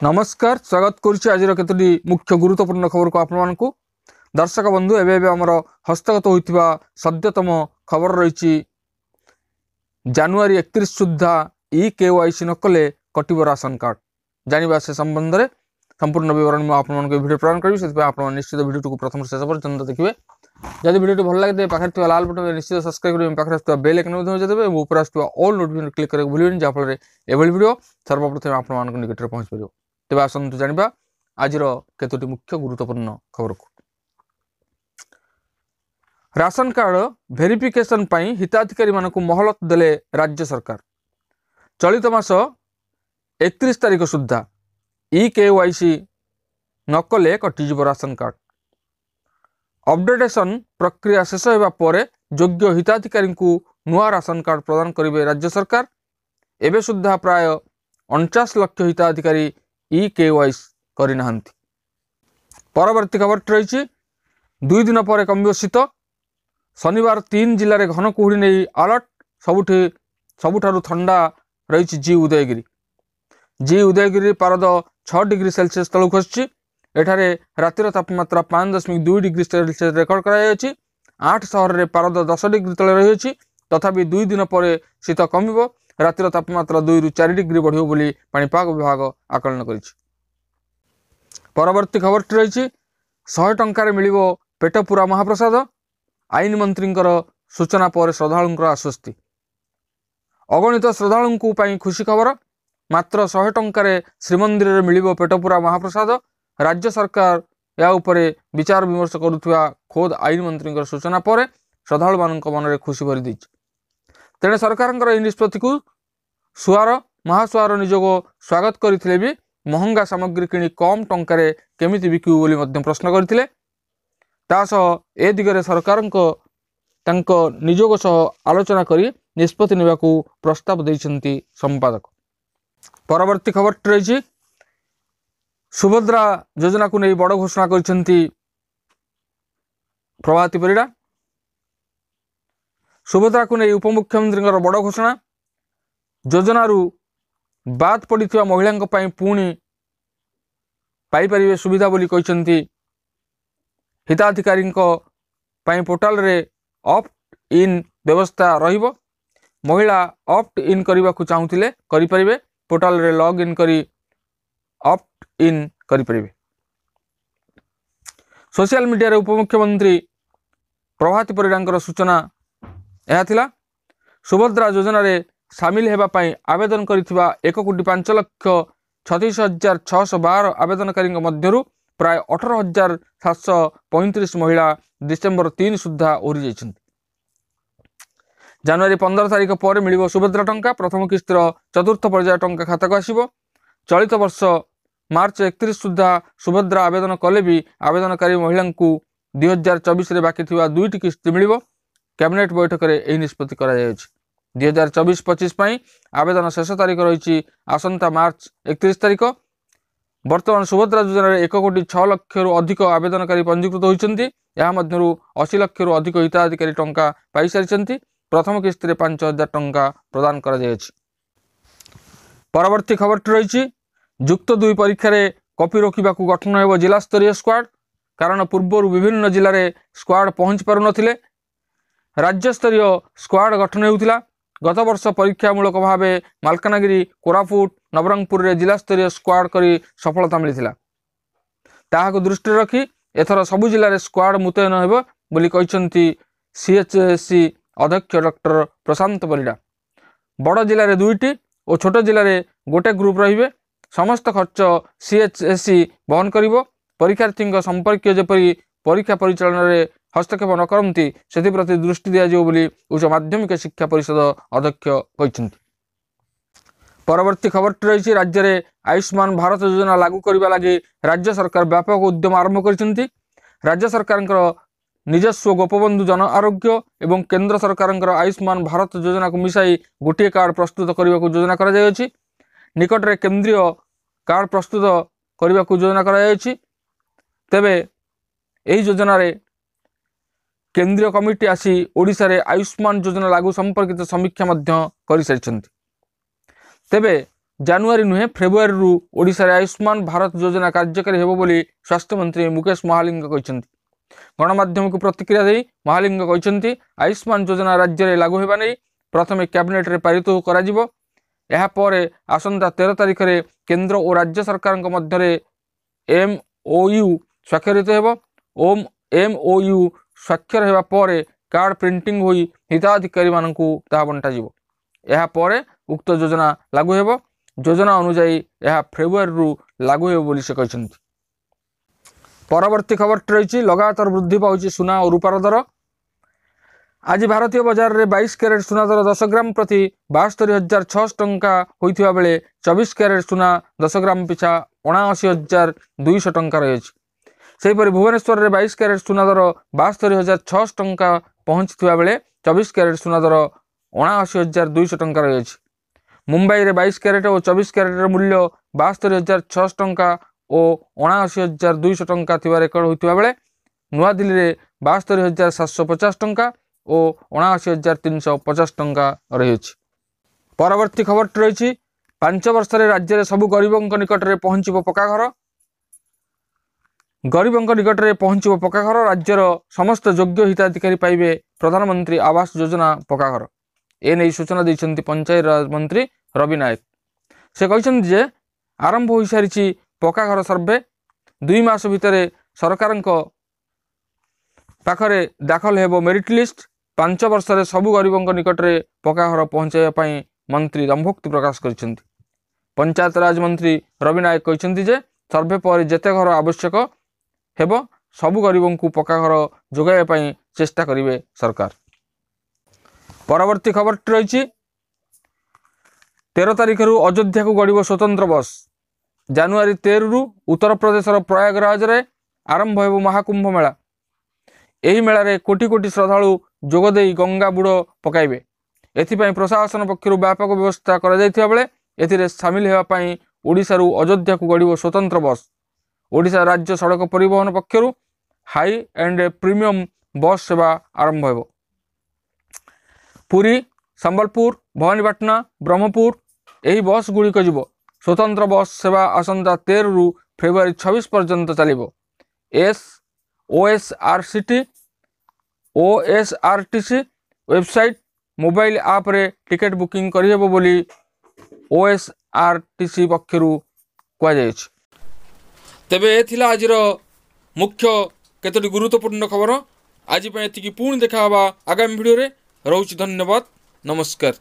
नमस्कार स्वागत करुच्ची आज केतोटी मुख्य गुरुत्वपूर्ण खबर को आपको दर्शक बंधु एवं आमर हस्तगत होता सद्यतम खबर रही जानुरी 31 सुधा EKYC न कले कटिब राशन कार्ड जाना से संबंध में संपूर्ण विवरण में आपको वीडियो प्रदान करी से आप निश्चित वीडियो को प्रथम शेष पर्यंत देखिए जब वीडियो भल लगे पाखे लाल बटन निश्चित सब्सक्राइब करेंगे पाखे बेल आइकन बजाइदेवे ऊपर आसुवा ऑल नोटिफिकेशन क्लिक करके भूलें जहाँफल एभली वीडियो सर्वप्रथम आप निकट में पहुँच पार तेज आसतु जाना आज केतोटी मुख्य गुरुत्वपूर्ण खबर को राशन कार्ड वेरिफिकेशन पाई हिताधिकारी मानक मोहलत देले राज्य सरकार चलित मास 31 तारीख सुधा EKYC नकले कटिज राशन कार्ड अपडेटेशन प्रक्रिया शेष होगा पर योग्य हिताधिकारी को नुआ राशन कार्ड प्रदान करेंगे राज्य सरकार एवं सुधा प्राय 49 लाख हिताधिकारी EKYC करना। परवर्ती खबर रही 2 दिन पर कमिब शीत शनिवार 3 जिले में घन कुहुड़ी नहीं अलर्ट सबुठारु ठंडा रही जी उदयगिरी पारद 6 डिग्री सेल्सियस तलू खसी एठारे रातिर तापमात्रा 5.2 डिग्री सेल्सियस रेकर्ड कर 8 सहर में पारद 10 डिग्री तले रही तथापि 2 दिन पर शीत कमिब रातिर तापमात्रा 2 ରୁ 4 डिग्री बढ़ियो बोली पाणीपाग विभाग आकलन करिछि। परवर्ती खबर रही 100 टंकार मिलिबो पेट पूरा महाप्रसाद आईन मंत्री सूचना पर श्रद्धालुंकर आश्वस्ति अगणित श्रद्धालुंकु पई खुशी खबर मात्र 100 टंकार श्रीमंदिर में मिलिबो पेट पूरा महाप्रसाद राज्य सरकार या उपरे विचार विमर्श करुवा खोद आईन मंत्री सूचना पर श्रद्धालु मानक मन में खुशी भरी दी तेणे सरकार निष्पत्ति को सुआर महासुआर निजोग स्वागत करते भी महंगा सामग्री किणी कम टंकार केमिति बिकू बोली प्रश्न करते ए दिगरे सरकार निजोग सह आलोचना करी निष्पत्ति नेबाकू प्रस्ताव देइछन्ति संपादक। परवर्ती खबर रही सुभद्रा योजना को नहीं बड़ घोषणा करछन्ति प्रभाती परिडा सुभद्रा को नहीं उपमुख्यमंत्री बड़ घोषणा योजनारू बाद पड़ता महिला पुणी पाइपर सुविधा बोली कहते हिताधिकारी पोर्टाल रे ऑप्ट इन व्यवस्था रहिबो महिला ऑप्ट इन करने को चाहूले करें पोर्टाल रे लॉग इन करी ऑप्ट इन करें। सोशल मीडिया रे उपमुख्यमंत्री प्रभाती परिडा सूचना यह थिला सुभद्रा योजना रे सामिल हेबा पाई आवेदन करिथिबा 1,36,36,612 आवेदनकारी मध्यरु प्राय 18,735 महिला डिसेंबर 3 सुधा ओहरी जाइछन्ति। जनवरी 15 तारीख पर मिलिबो सुभद्रा टंका प्रथम किस्तिर चतुर्थ पर्याय टंका खाता को आसीबो। चलित वर्ष मार्च 31 सुधा सुभद्रा आवेदन कले भी आवेदनकारी महिला 2024 रे बाकी थिबा 2टी किस्ती मिलिबो। कैबिनेट बैठक में यह निष्पत्ति करा 2024-25 आवेदन शेष तारीख रही आसंता मार्च 31 तारीख। वर्तमान सुभद्रा योजना 1,06,00,000 अधिक आवेदनकारी पंजीकृत होती 80 लाख अधिक हिताधिकारी टंका पाई सारी प्रथम किस्ती 5,000 टंका प्रदान कर। परवर्ती खबर रही युक्त 2 परीक्षा रे कॉपी रोकवा गठन हो जिला स्तरीय स्क्वाड कारण पूर्व विभिन्न जिले में स्क्वाड पहुंच पार नथिले राज्य स्तरीय स्क्वाड गठन होता। गत वर्ष परीक्षामूलक भाव मालकानगिरी कोरापुट नवरंगपुर रे जिला स्तरीय स्क्वाड करी सफलता मिलता ताहाको दृष्टि रखी एथर सबु जिले में स्क्वाड मुतयन हेबो बोली कहछन्ति CHSC अध्यक्ष डॉक्टर प्रशांत परिडा। बड़ जिले में 2टी और छोट जिले में गोटे ग्रुप रहिबे समस्त खर्च CHSC वहन करिवो। परीक्षार्थी संपर्क जेपरी परीक्षा परिचालन रे हस्तक्षेप न करती से प्रति दृष्टि दिज्व बोली उच्च माध्यमिक शिक्षा परिषद अध्यक्ष कहते। परवर्ती खबर रही राज्य में आयुष्मान भारत योजना लागू करने लगी राज्य सरकार व्यापक उद्यम आरंभ कर। राज्य सरकार निजस्व गोपबंधु जन आरोग्य एवं केंद्र सरकार आयुष्मान भारत योजना को मिसाई गोटे कार्ड प्रस्तुत करने को योजना कर निकट में केंद्रीय कार्ड प्रस्तुत करने को योजना कर तेबे यही योजना रे केंद्रीय कमिटी आसी ओडिशा रे आयुष्मान योजना लागू संपर्कित समीक्षा कर सारी तेबे ଜାନୁଆରୀ ନୁହେଁ ଫେବୃଆରୀରୁ ଓଡ଼ିଶାରେ ଆୟୁଷ୍ମାନ ଭାରତ ଯୋଜନା କାର୍ଯ୍ୟକାରୀ ହେବ ବୋଲି ସ୍ୱାସ୍ଥ୍ୟମନ୍ତ୍ରୀ ମୁକେଶ ମହାଲିଙ୍ଗ କହିଛନ୍ତି। ଗଣମାଧ୍ୟମକୁ ପ୍ରତିକ୍ରିୟା ଦେଇ ମହାଲିଙ୍ଗ କହିଛନ୍ତି, ଆୟୁଷ୍ମାନ ଯୋଜନା ରାଜ୍ୟରେ ଲାଗୁ ହେବା ନେଇ ପ୍ରଥମେ କ୍ୟାବିନେଟ୍ରେ ପାରିତ କରାଯିବ। ଏହାପରେ ଆସନ୍ତା 13 ତାରିଖରେ କେନ୍ଦ୍ର ଓ ରାଜ୍ୟ ସରକାରଙ୍କ ମଧ୍ୟରେ MOU ସ୍ୱାକ୍ଷରିତ ହେବ। MOU ସ୍ୱାକ୍ଷର ହେବା ପରେ କାର୍ଡ଼ ପ୍ରିଣ୍ଟିଂ ହୋଇ ହିତାଧିକାରୀମାନଙ୍କୁ ତାହା ବଣ୍ଟାଯିବ। ଏହାପରେ ଉକ୍ତ ଯୋଜନା ଲାଗୁ ହେବ। ଯୋଜନା ଅନୁଯାୟୀ ଏହା ଫେବୃଆରୀରୁ ଲାଗୁ ହେବ ବୋଲି ସେ କହିଛନ୍ତି। ପରବର୍ତ୍ତୀ ଖବରଟି ରହିଛି, ଲଗାତାର ବୃଦ୍ଧି ପାଉଛି ସୁନା ଓ ରୂପାର ଦର। ଆଜି ଭାରତୀୟ ବଜାରରେ 22 କ୍ୟାରେଟ୍ ସୁନା ଦର 10 ଗ୍ରାମ ପ୍ରତି 72,600 ଟଙ୍କା ହୋଇଥିବା ବେଳେ 24 କ୍ୟାରେଟ୍ ସୁନା 10 ଗ୍ରାମ ପିଛା 79,200 ଟଙ୍କା ରହିଛି। ସେହିପରି ଭୁବନେଶ୍ୱରରେ 22 କ୍ୟାରେଟ୍ ସୁନା ଦର 72,600 ଟଙ୍କା ପହଞ୍ଚିଥିବା ବେଳେ 24 କ୍ୟାରେଟ୍ ସୁନା ଦର 79,200 ଟଙ୍କା ରହିଛି। ମୁମ୍ବାଇରେ 22 କ୍ୟାରେଟ୍ ଓ 24 କ୍ୟାରେଟ୍ର ମୂଲ୍ୟ 72,600 ଟଙ୍କା ଓ 79,200 ଟଙ୍କା ଥିବା ରେକର୍ଡ ହୋଇଥିବା ବେଳେ ନୂଆଦିଲ୍ଲୀରେ 72,750 ଟଙ୍କା ଓ 79,350 ଟଙ୍କା ରହିଛି। ପରବର୍ତ୍ତୀ ଖବରଟି ରହିଛି, 5 ବର୍ଷରେ ରାଜ୍ୟରେ ସବୁ ଗରିବଙ୍କ ନିକଟରେ ପହଞ୍ଚିବ ପକ୍କାଘର। ଗରିବଙ୍କ ନିକଟରେ ପହଞ୍ଚିବ ପକ୍କାଘର। ରାଜ୍ୟର ସମସ୍ତ ଯୋଗ୍ୟ ହିତାଧିକାରୀ ପାଇବେ ପ୍ରଧାନମନ୍ତ୍ରୀ ଆବାସ ଯୋଜନା ପକ୍କାଘର। ଏନେଇ ସୂଚନା ଦେଇଛନ୍ତି ପଞ୍ଚାୟତ ରାଜ ମନ୍ତ୍ରୀ ରବି ନାୟକ। ସେ କହିଛନ୍ତି ଯେ ଆରମ୍ଭ ହୋଇସାରିଛି ପକ୍କାଘର ସର୍ଭେ। 2 ମାସ ଭିତରେ ସରକାରଙ୍କ ପାଖରେ ଦାଖଲ ହେବ ମେରିଟ୍ ଲିଷ୍ଟ। 5 ବର୍ଷରେ ସବୁ ଗରିବଙ୍କ ନିକଟରେ ପକ୍କାଘର ପହଞ୍ଚାଇବା ପାଇଁ ମନ୍ତ୍ରୀ ଦମ୍ଭୋକ୍ତି ପ୍ରକାଶ କରିଛନ୍ତି। ପଞ୍ଚାୟତ ରାଜ ମନ୍ତ୍ରୀ ରବି ନାୟକ କହିଛନ୍ତି ଯେ ସର୍ଭେ ପରେ ଯେତେ ଘର ଆବଶ୍ୟକ ହେବ ସବୁ ଗରିବଙ୍କୁ ପକ୍କାଘର ଯୋଗାଇବା ପାଇଁ ଚେଷ୍ଟା କରିବେ ସରକାର। ପରବର୍ତ୍ତୀ ଖବରଟି ରହିଛି, 13 ତାରିଖରୁ ଅଯୋଧ୍ୟାକୁ ଗଡ଼ିବ ସ୍ୱତନ୍ତ୍ର ବସ୍। ଜାନୁଆରୀ 13ରୁ ଉତ୍ତରପ୍ରଦେଶର ପ୍ରୟାଗରାଜରେ ଆରମ୍ଭ ହେବ ମହାକୁମ୍ଭ ମେଳା। ଏହି ମେଳାରେ କୋଟି କୋଟି ଶ୍ରଦ୍ଧାଳୁ ଯୋଗଦେଇ ଗଙ୍ଗା ବୁଡ଼ ପକାଇବେ। ଏଥିପାଇଁ ପ୍ରଶାସନ ପକ୍ଷରୁ ବ୍ୟାପକ ବ୍ୟବସ୍ଥା କରାଯାଇଥିବା ବେଳେ ଏଥିରେ ସାମିଲ ହେବା ପାଇଁ ଓଡ଼ିଶାରୁ ଅଯୋଧ୍ୟାକୁ ଗଡ଼ିବ ସ୍ୱତନ୍ତ୍ର ବସ୍। ଓଡ଼ିଶା ରାଜ୍ୟ ସଡ଼କ ପରିବହନ ପକ୍ଷରୁ ହାଇ ଆଣ୍ଡ ପ୍ରିମିୟମ ବସ୍ ସେବା ଆରମ୍ଭ ହେବ। ପୁରୀ, ସମ୍ବଲପୁର, ଭବାନୀପାଟଣା, ବ୍ରହ୍ମପୁର ଏହି ବସ୍ ଗୁଡ଼ିକ ଯିବ। ସ୍ୱତନ୍ତ୍ର ବସ୍ ସେବା ଆସନ୍ତା 13ରୁ ଫେବୃଆରୀ 26 ପର୍ଯ୍ୟନ୍ତ ଚାଲିବ। OSRTC ୱେବସାଇଟ୍, ମୋବାଇଲ ଆପ୍ରେ ଟିକେଟ୍ ବୁକିଂ କରିହେବ ବୋଲି OSRTC ପକ୍ଷରୁ କୁହାଯାଇଛି। ତେବେ ଏ ଥିଲା ଆଜିର ମୁଖ୍ୟ କେତୋଟି ଗୁରୁତ୍ୱପୂର୍ଣ୍ଣ ଖବର। ଆଜି ପାଇଁ ଏତିକି, ପୁଣି ଦେଖା ହେବା ଆଗାମୀ ଭିଡ଼ିଓରେ। ରହୁଛି, ଧନ୍ୟବାଦ, ନମସ୍କାର।